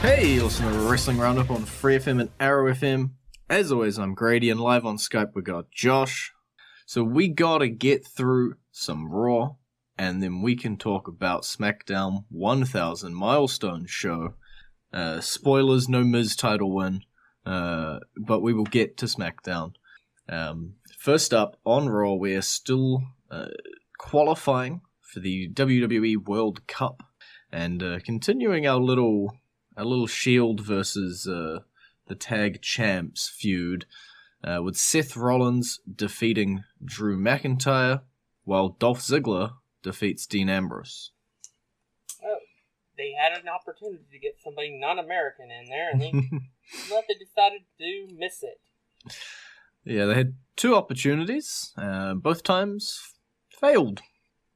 Hey, listen to Wrestling Roundup on FreeFM and ArrowFM. As always, I'm Grady, and live on Skype we got Josh. So we gotta get through some Raw, and then we can talk about SmackDown 1000 Milestone Show. Spoilers, no Miz title win, but we will get to SmackDown. First up, on Raw, we are still qualifying for the WWE World Cup, and continuing our little Shield versus the Tag Champs feud, with Seth Rollins defeating Drew McIntyre, while Dolph Ziggler defeats Dean Ambrose. Oh, they had an opportunity to get somebody non-American in there, and they decided to miss it. Yeah, they had two opportunities. Both times failed.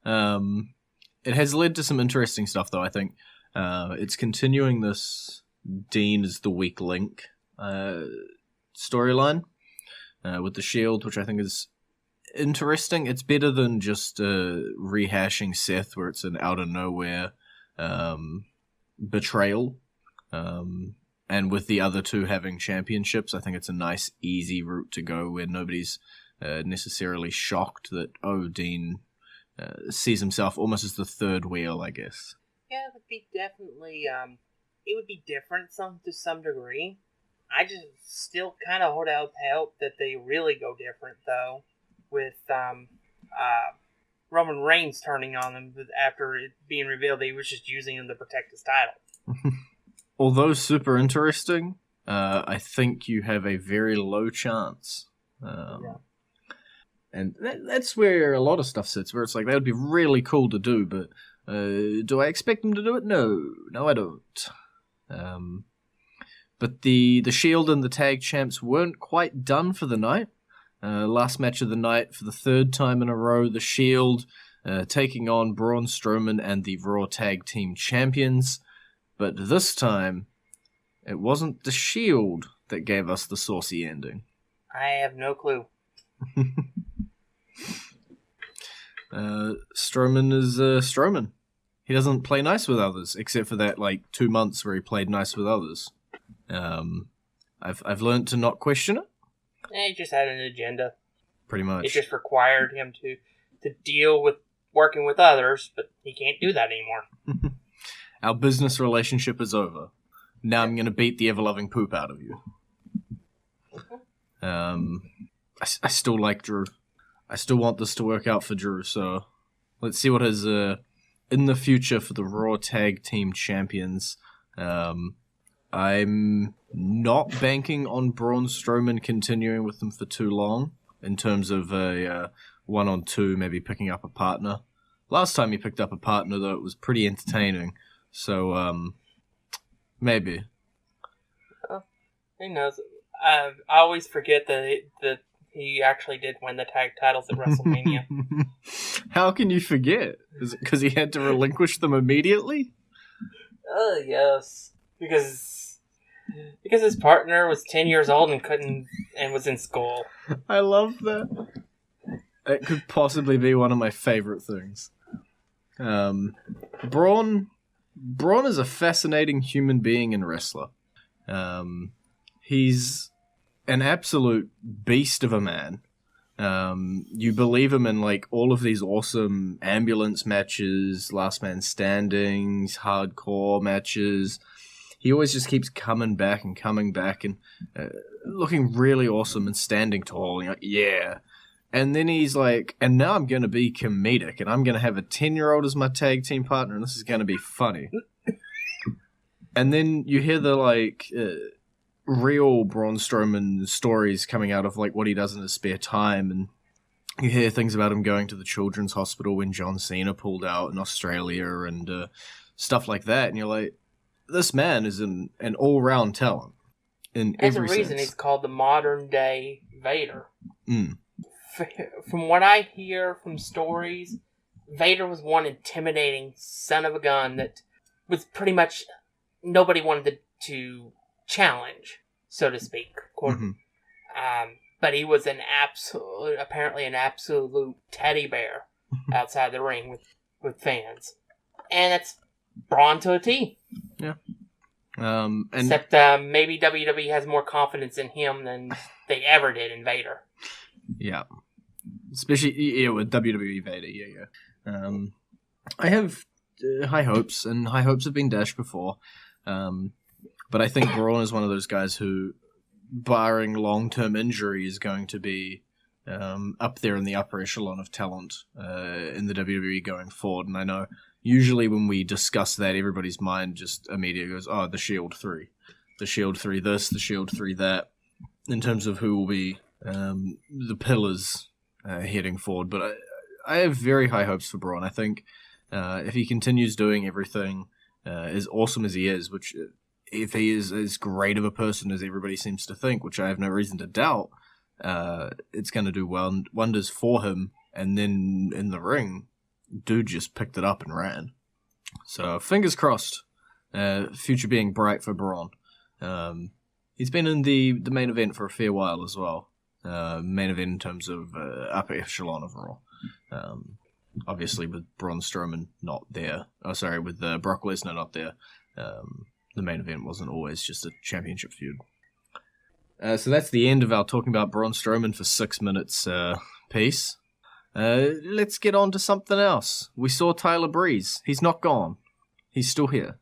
It has led to some interesting stuff, though, I think. It's continuing this Dean is the weak link storyline with the Shield, which I think is interesting. It's better than just rehashing Seth, where it's an out-of-nowhere betrayal. And with the other two having championships, I think it's a nice, easy route to go where nobody's necessarily shocked that, Dean sees himself almost as the third wheel, I guess. Yeah, it would be definitely, it would be different to some degree. I just still kind of hold out hope that they really go different, though, with Roman Reigns turning on them after it being revealed that he was just using him to protect his title. Although super interesting, I think you have a very low chance. Yeah. And that's where a lot of stuff sits, where it's like, that would be really cool to do, but do I expect them to do it? No, I don't. But the Shield and the Tag Champs weren't quite done for the night. Last match of the night, for the third time in a row, the Shield taking on Braun Strowman and the Raw Tag Team Champions. But this time, it wasn't the Shield that gave us the saucy ending. I have no clue. Strowman is Strowman. He doesn't play nice with others, except for that 2 months where he played nice with others. I've learned to not question it. He just had an agenda. Pretty much. It just required him to deal with working with others, but he can't do that anymore. Our business relationship is over. Now I'm going to beat the ever-loving poop out of you. I still like Drew. I still want this to work out for Drew, so let's see what is in the future for the Raw Tag Team Champions. I'm not banking on Braun Strowman continuing with them for too long, in terms of a 1-on-2, maybe picking up a partner. Last time he picked up a partner, though, it was pretty entertaining. So, maybe. Who knows? I always forget that he actually did win the tag titles at WrestleMania. How can you forget? Is it because he had to relinquish them immediately? Yes. Because his partner was 10 years old and was in school. I love that. It could possibly be one of my favorite things. Braun is a fascinating human being and wrestler. He's an absolute beast of a man. You believe him in all of these awesome ambulance matches, last man standings, hardcore matches. He always just keeps coming back and looking really awesome and standing tall. And you're like, yeah. And then he's like, and now I'm going to be comedic, and I'm going to have a 10-year-old as my tag team partner, and this is going to be funny. And then you hear the, real Braun Strowman stories coming out of, what he does in his spare time, and you hear things about him going to the children's hospital when John Cena pulled out in Australia, and stuff like that, and you're like, this man is an all-round talent in every sense. There's a reason he's called the modern-day Vader. Mm. From what I hear from stories, Vader was one intimidating son of a gun that was pretty much nobody wanted to challenge, so to speak. Mm-hmm. But he was apparently an absolute teddy bear outside the ring with fans. And that's Braun to a T. Yeah. Except maybe WWE has more confidence in him than they ever did in Vader. Yeah. Especially with WWE Vader, yeah. I have high hopes, and high hopes have been dashed before. But I think Braun is one of those guys who, barring long-term injury, is going to be up there in the upper echelon of talent in the WWE going forward. And I know usually when we discuss that, everybody's mind just immediately goes, oh, the Shield 3. The Shield 3 this, the Shield 3 that, in terms of who will be the pillars heading forward. But I have very high hopes for Braun. I think if he continues doing everything as awesome as he is, which if he is as great of a person as everybody seems to think, which I have no reason to doubt, it's going to do wonders for him. And then in the ring, dude just picked it up and ran. So fingers crossed, future being bright for Braun. He's been in the main event for a fair while as well. Main event in terms of upper echelon of Raw. Obviously with Braun Strowman not there. Oh, sorry, with Brock Lesnar not there. The main event wasn't always just a championship feud. So that's the end of our talking about Braun Strowman for 6 minutes piece. Let's get on to something else. We saw Tyler Breeze. He's not gone. He's still here.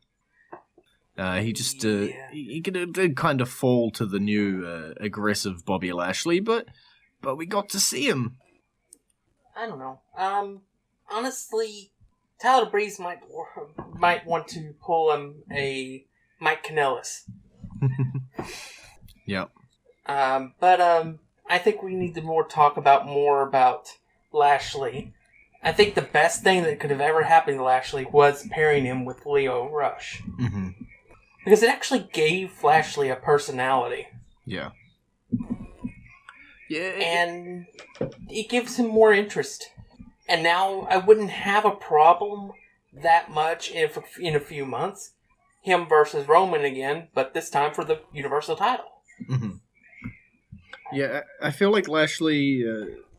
He just he did kind of fall to the new aggressive Bobby Lashley, but we got to see him. I don't know. Honestly, Tyler Breeze might want to pull him a Mike Kanellis. Yep. But I think we need to talk about Lashley. I think the best thing that could have ever happened to Lashley was pairing him with Lio Rush. Mm-hmm. Because it actually gave Lashley a personality. Yeah. Yeah. And it gives him more interest. And now I wouldn't have a problem that much in a few months. Him versus Roman again, but this time for the Universal title. Mm-hmm. Yeah, I feel like Lashley,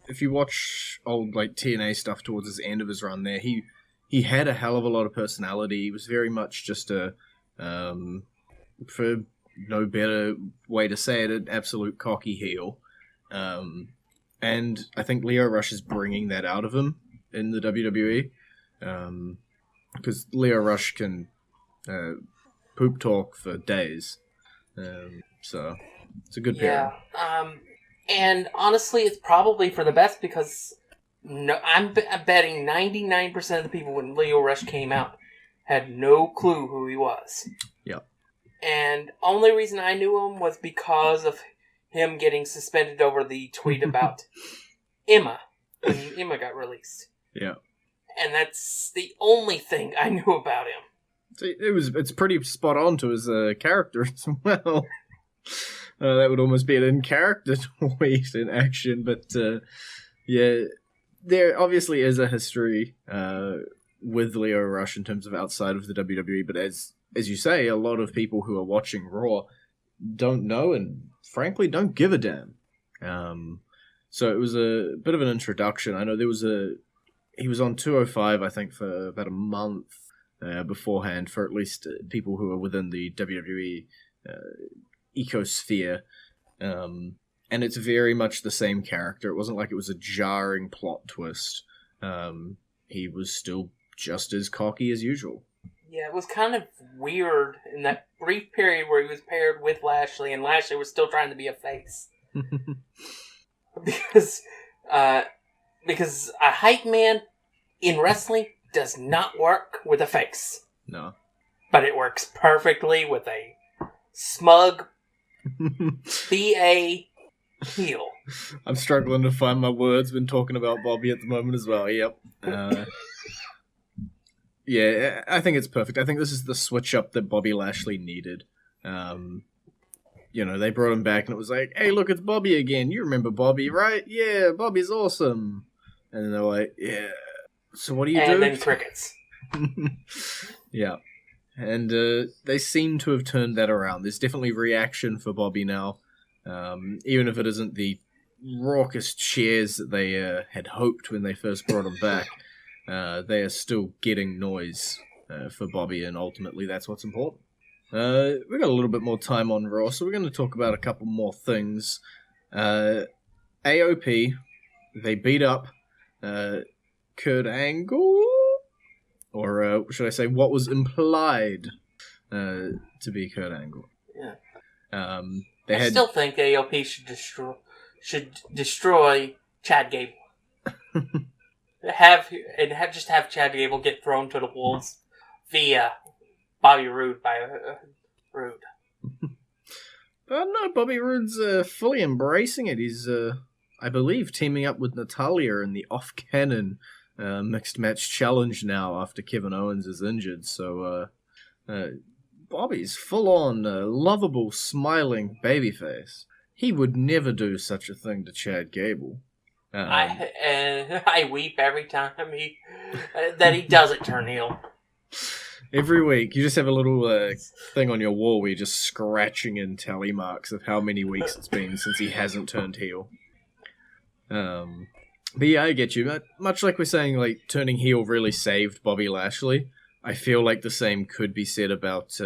if you watch old TNA stuff towards his end of his run there, he had a hell of a lot of personality. He was very much just a, for no better way to say it, an absolute cocky heel. And I think Lio Rush is bringing that out of him in the WWE. Because Lio Rush can poop talk for days. So it's a good pair. Yeah. And honestly, it's probably for the best because I'm betting 99% of the people when Lio Rush came out had no clue who he was. Yep. And only reason I knew him was because of him getting suspended over the tweet about Emma when Emma got released. Yeah. And that's the only thing I knew about him. It's pretty spot on to his character as well. That would almost be an in-character tweet in action, but yeah, there obviously is a history with Lio Rush in terms of outside of the WWE, but as you say, a lot of people who are watching Raw don't know and frankly don't give a damn. So it was a bit of an introduction. I know he was on 205, I think, for about a month beforehand for at least people who are within the WWE ecosphere. And it's very much the same character. It wasn't like it was a jarring plot twist. He was still just as cocky as usual. Yeah, it was kind of weird in that brief period where he was paired with Lashley, and Lashley was still trying to be a face. Because a hype man in wrestling does not work with a face. No. But it works perfectly with a smug BA heel. I'm struggling to find my words when talking about Bobby at the moment as well. Yep. Yeah, I think it's perfect. I think this is the switch up that Bobby Lashley needed. They brought him back and it was like, hey, look, it's Bobby again. You remember Bobby, right? Yeah, Bobby's awesome. And then they're like, yeah, so what do you do? And then crickets. Yeah. And they seem to have turned that around. There's definitely reaction for Bobby now. Even if it isn't the raucous cheers that they had hoped when they first brought him back. They are still getting noise for Bobby, and ultimately that's what's important. We got a little bit more time on Raw, so we're going to talk about a couple more things. AOP, they beat up Kurt Angle, or should I say, what was implied to be Kurt Angle. Yeah. I still think AOP should destroy Chad Gable. have Chad Gable get thrown to the wolves via Bobby Roode by Roode. No, Bobby Roode's fully embracing it. He's, I believe, teaming up with Natalya in the off-canon mixed match challenge now after Kevin Owens is injured. So, Bobby's full-on, lovable, smiling babyface. He would never do such a thing to Chad Gable. I weep every time that he doesn't turn heel. Every week, you just have a little thing on your wall where you're just scratching in tally marks of how many weeks it's been since he hasn't turned heel. But yeah, I get you. Much like we're saying, like, turning heel really saved Bobby Lashley, I feel like the same could be said about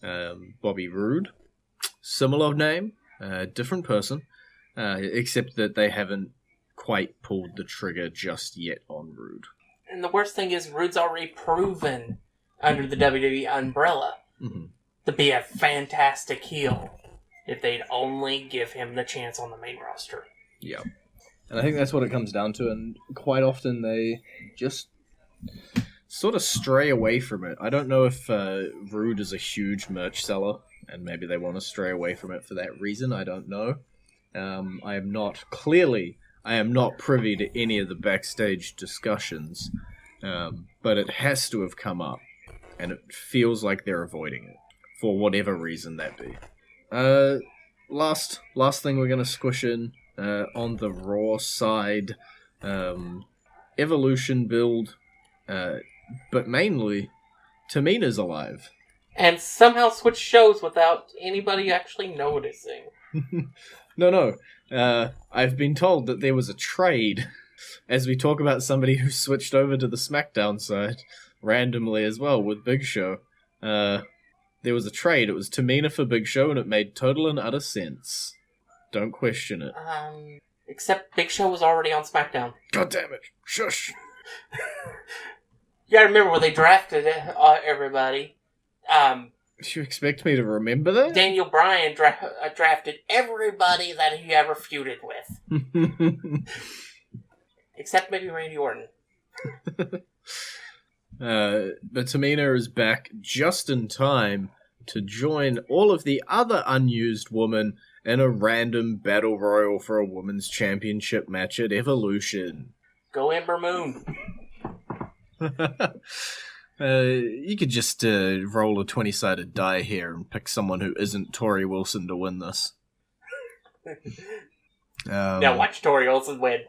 Bobby Roode. Similar name, different person, except that they haven't quite pulled the trigger just yet on Roode. And the worst thing is, Roode's already proven under the WWE umbrella to be a fantastic heel if they'd only give him the chance on the main roster. Yeah. And I think that's what it comes down to, and quite often they just sort of stray away from it. I don't know if Roode is a huge merch seller, and maybe they want to stray away from it for that reason. I don't know. I am not privy to any of the backstage discussions, but it has to have come up, and it feels like they're avoiding it, for whatever reason that be. Last thing we're going to squish in on the Raw side, Evolution build, but mainly, Tamina's alive. And somehow switch shows without anybody actually noticing. No. I've been told that there was a trade, as we talk about somebody who switched over to the SmackDown side, randomly as well, with Big Show. There was a trade. It was Tamina for Big Show, and it made total and utter sense. Don't question it. Except Big Show was already on SmackDown. God damn it. Shush. You gotta remember when they drafted everybody. Do you expect me to remember that? Daniel Bryan drafted everybody that he ever feuded with. Except maybe Randy Orton. But Tamina is back just in time to join all of the other unused women in a random battle royal for a women's championship match at Evolution. Go Ember Moon. You could just roll a 20-sided die here and pick someone who isn't Tori Wilson to win this. Now watch Tori Wilson win.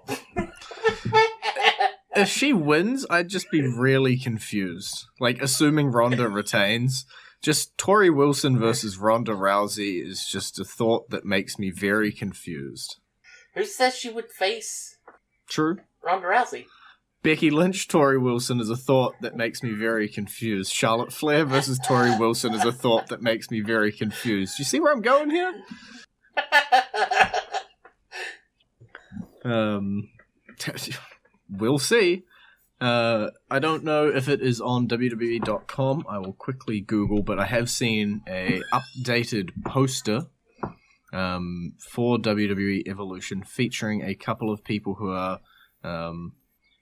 If she wins, I'd just be really confused. Like, assuming Ronda retains, just Tori Wilson versus Ronda Rousey is just a thought that makes me very confused. Who says she would face True. Ronda Rousey? Becky Lynch, Tori Wilson is a thought that makes me very confused. Charlotte Flair versus Tori Wilson is a thought that makes me very confused. You see where I'm going here? We'll see. I don't know if it is on WWE.com. I will quickly Google, but I have seen a updated poster for WWE Evolution featuring a couple of people who are,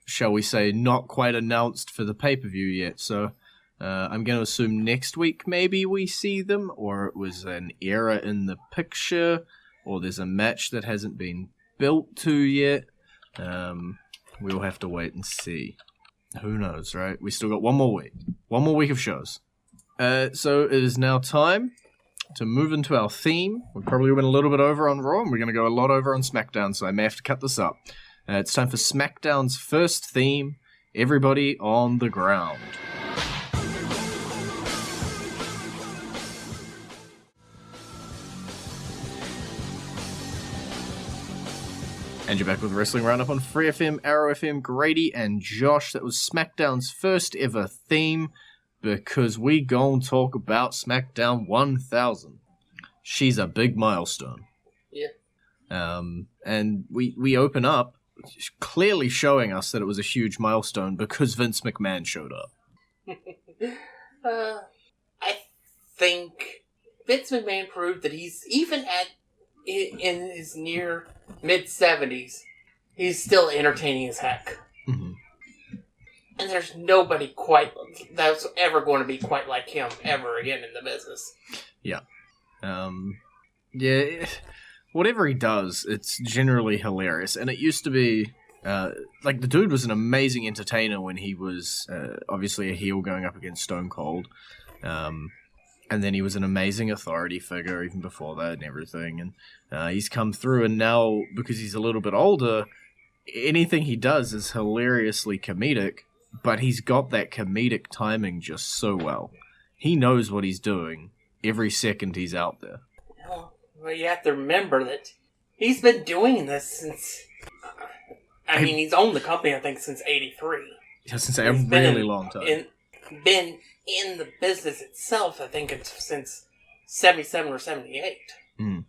shall we say, not quite announced for the pay-per-view yet. So I'm going to assume next week maybe we see them, or it was an error in the picture, or there's a match that hasn't been built to yet. We'll have to wait and see. Who knows, right? We still got one more week. One more week of shows. So it is now time to move into our theme. We probably went a little bit over on Raw, and we're going to go a lot over on SmackDown, so I may have to cut this up. It's time for SmackDown's first theme, Everybody on the Ground. And you're back with Wrestling Roundup on FreeFM, ArrowFM, Grady and Josh. That was SmackDown's first ever theme. because we gon' talk about SmackDown 1000. She's a big milestone. Yeah. And we open up clearly showing us that it was a huge milestone because Vince McMahon showed up. I think Vince McMahon proved that he's, even in his near mid-70s, he's still entertaining as heck. Mm-hmm. And there's nobody that's ever going to be quite like him ever again in the business. Yeah. Yeah, whatever he does, it's generally hilarious. And it used to be, the dude was an amazing entertainer when he was obviously a heel going up against Stone Cold. And then he was an amazing authority figure even before that and everything. And he's come through, and now, because he's a little bit older, anything he does is hilariously comedic, but he's got that comedic timing just so well. He knows what he's doing every second he's out there. Well, you have to remember that he's been doing this since... he's owned the company, I think, since 83. Yeah, since a really long time. Been in the business itself, I think, since 77 or 78. Mm.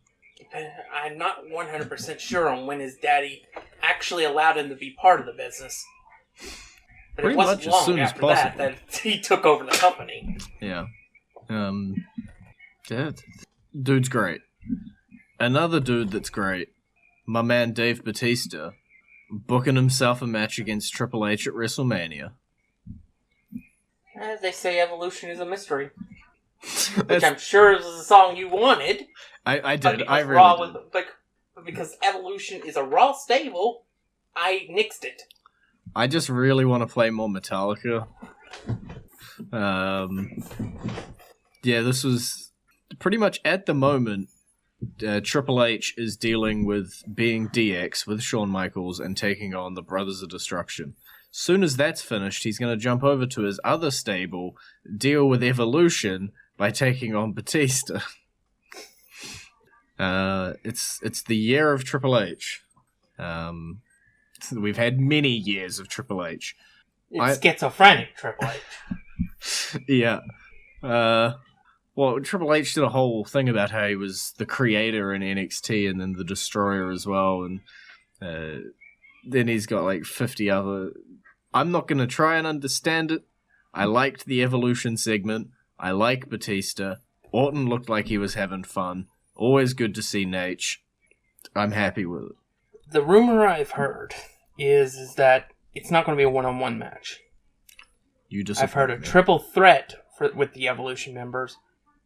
I'm not 100% sure on when his daddy actually allowed him to be part of the business. But Pretty it wasn't much as long soon as after possible. that he took over the company. Yeah. Dude's great. Another dude that's great, my man Dave Bautista, booking himself a match against Triple H at WrestleMania. As they say, evolution is a mystery. Which I'm sure is the song you wanted. I did. I really did. Because Evolution is a Raw stable, I nixed it. I just really want to play more Metallica. Yeah, this was pretty much at the moment. Triple H is dealing with being DX with Shawn Michaels and taking on the Brothers of Destruction. Soon as that's finished, he's going to jump over to his other stable, deal with Evolution by taking on Batista. It's the year of Triple H. We've had many years of Triple H. It's schizophrenic Triple H. Yeah. Well, Triple H did a whole thing about how he was the creator in NXT and then the destroyer as well, and then he's got like 50 other... I'm not going to try and understand it. I liked the Evolution segment. I like Batista. Orton looked like he was having fun. Always good to see Nate. I'm happy with it. The rumor I've heard is that it's not going to be a one-on-one match. I've heard a triple threat with the Evolution members,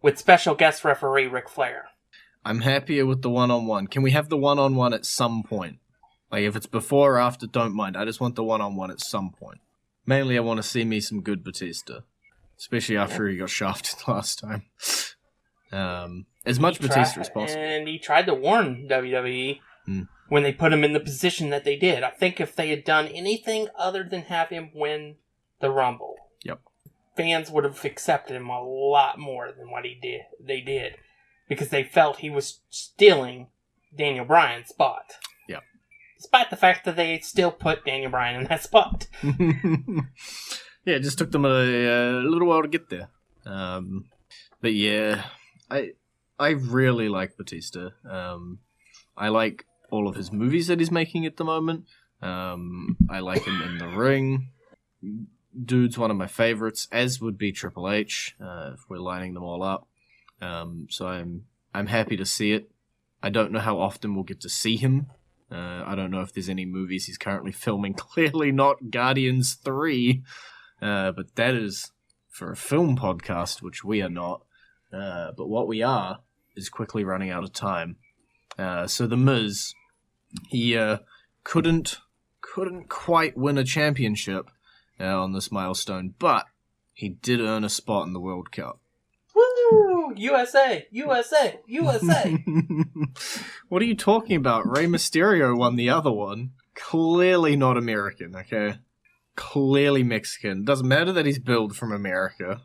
with special guest referee Ric Flair. I'm happier with the one-on-one. Can we have the one-on-one at some point? Like, if it's before or after, don't mind. I just want the one-on-one at some point. Mainly, I want to see me some good Batista. Especially after he got shafted last time. As much Batista as possible. And he tried to warn WWE when they put him in the position that they did. I think if they had done anything other than have him win the Rumble, fans would have accepted him a lot more than what they did. Because they felt he was stealing Daniel Bryan's spot. Yeah. Despite the fact that they still put Daniel Bryan in that spot. Yeah, it just took them a little while to get there. But yeah, I really like Batista. I like all of his movies that he's making at the moment. I like him in the ring. Dude's one of my favorites, as would be Triple H, if we're lining them all up. So I'm happy to see it. I don't know how often we'll get to see him. I don't know if there's any movies he's currently filming. Clearly not Guardians 3. But that is for a film podcast, which we are not. But what we are is quickly running out of time. So The Miz, he couldn't quite win a championship on this milestone, but he did earn a spot in the World Cup. Woo! USA! USA! USA! What are you talking about? Rey Mysterio won the other one. Clearly not American, okay? Clearly Mexican. Doesn't matter that he's billed from America.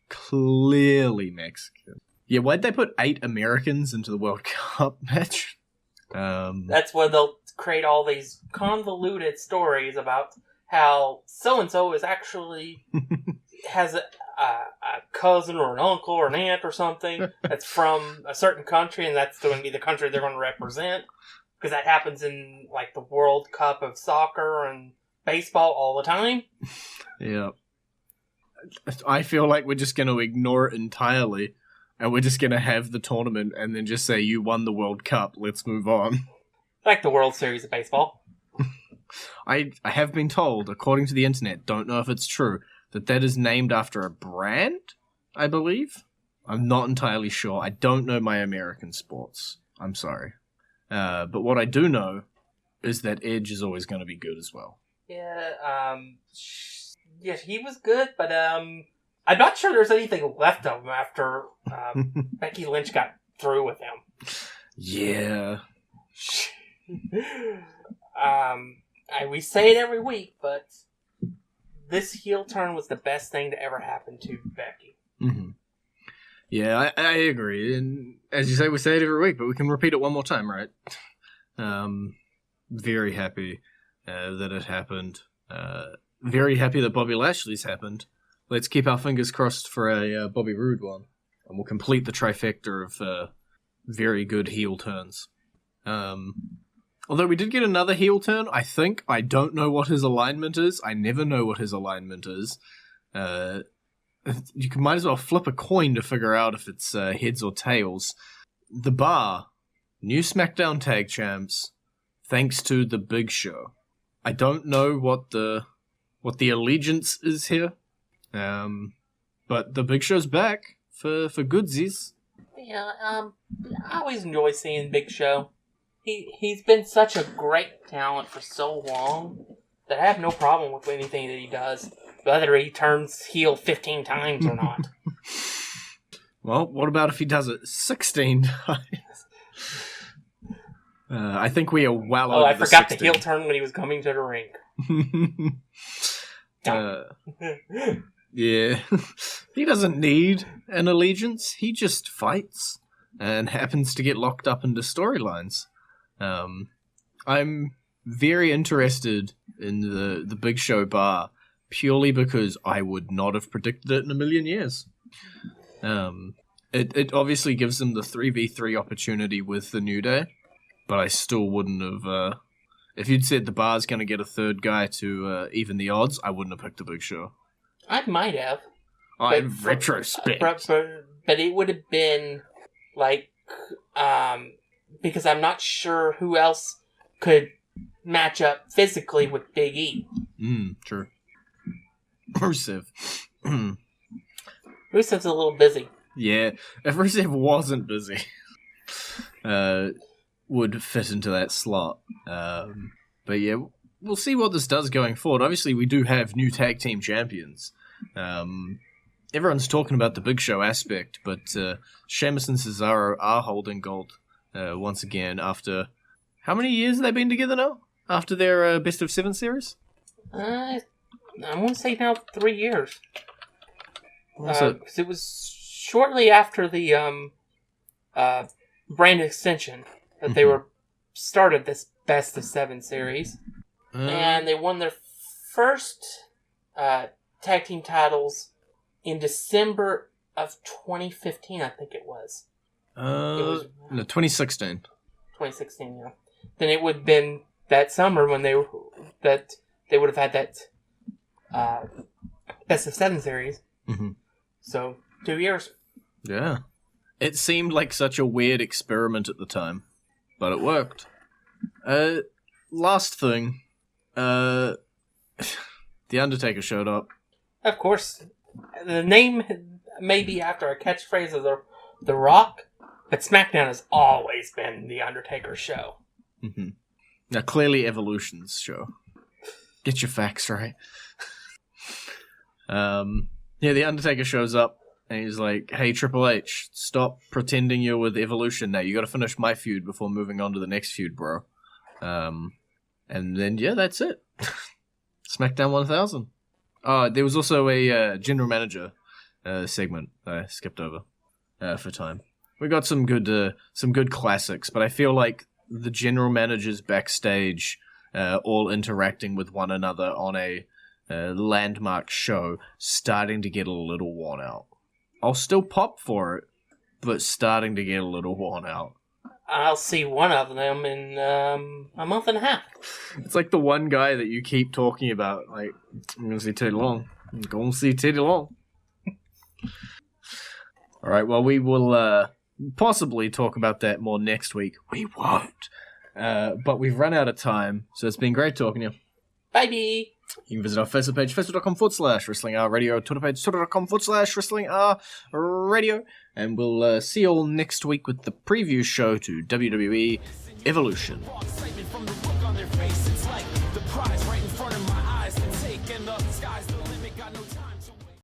Clearly Mexican. Yeah, why'd they put 8 Americans into the World Cup match? That's where they'll create all these convoluted stories about how so-and-so is actually has a cousin or an uncle or an aunt or something that's from a certain country, and that's going to be the country they're going to represent. Because that happens in, like, the World Cup of soccer and baseball all the time. Yeah. I feel like we're just going to ignore it entirely, and we're just going to have the tournament and then just say, you won the World Cup, let's move on. Like the World Series of Baseball. I have been told, according to the internet, don't know if it's true, that is named after a brand, I believe. I'm not entirely sure. I don't know my American sports. I'm sorry. But what I do know is that Edge is always going to be good as well. Yeah, he was good, but I'm not sure there's anything left of him after Becky Lynch got through with him. Yeah. We say it every week, but this heel turn was the best thing to ever happen to Becky. Mm-hmm. Yeah, I agree. And as you say, we say it every week, but we can repeat it one more time, right? Very happy that it happened. Very happy that Bobby Lashley's happened. Let's keep our fingers crossed for a Bobby Roode one. And we'll complete the trifecta of very good heel turns. Although we did get another heel turn, I think. I don't know what his alignment is. I never know what his alignment is. You might as well flip a coin to figure out if it's heads or tails. The Bar, new SmackDown Tag Champs, thanks to The Big Show. I don't know what the allegiance is here, but The Big Show's back for goodsies. Yeah, I always enjoy seeing Big Show. He's been such a great talent for so long that I have no problem with anything that he does, whether he turns heel 15 times or not. Well, what about if he does it 16 times? I think we are well over I the forgot 16. the heel turn when he was coming to the ring. Yeah. He doesn't need an allegiance. He just fights and happens to get locked up into storylines. I'm very interested in the Big Show Bar purely because I would not have predicted it in a million years. It obviously gives them the 3v3 opportunity with the New Day, but I still wouldn't have... if you'd said the Bar's going to get a third guy to even the odds, I wouldn't have picked the Big Show. I might have. In retrospect. But it would have been, like... because I'm not sure who else could match up physically with Big E. True. Rusev. Rusev's a little busy. Yeah, if Rusev wasn't busy, would fit into that slot. But yeah, we'll see what this does going forward. Obviously, we do have new tag team champions. Everyone's talking about the Big Show aspect, but Sheamus and Cesaro are holding gold once again after... How many years have they been together now? After their Best of 7 series? I want to say now 3 years. Because it was shortly after the brand extension that they were started this Best of 7 series. And they won their first tag team titles in December of 2015, I think it was. It was 2016. 2016, yeah. Then it would have been that summer when they would have had that Best of 7 series. Mm-hmm. So, 2 years. Yeah. It seemed like such a weird experiment at the time, but it worked. Last thing, The Undertaker showed up. Of course. The name may be after a catchphrase of The Rock, but SmackDown has always been The Undertaker show. Mm-hmm. Now, clearly Evolution's show. Get your facts right. Yeah, The Undertaker shows up, and he's like, hey, Triple H, stop pretending you're with Evolution now. You gotta finish my feud before moving on to the next feud, bro. And then, yeah, that's it. SmackDown 1000. There was also a general manager segment I skipped over for time. We got some good classics, but I feel like the general managers backstage all interacting with one another on a landmark show starting to get a little worn out. I'll still pop for it, but starting to get a little worn out. I'll see one of them in a month and a half. It's like the one guy that you keep talking about. Like, I'm going to see Teddy Long. I'm going to see Teddy Long. All right, well, we will possibly talk about that more next week. We won't. But we've run out of time, so it's been great talking to you. Bye-bye. You can visit our Facebook page, facebook.com/WrestlingRadio, Twitter page, twitter.com/WrestlingRadio, and we'll see you all next week with the preview show to WWE Evolution.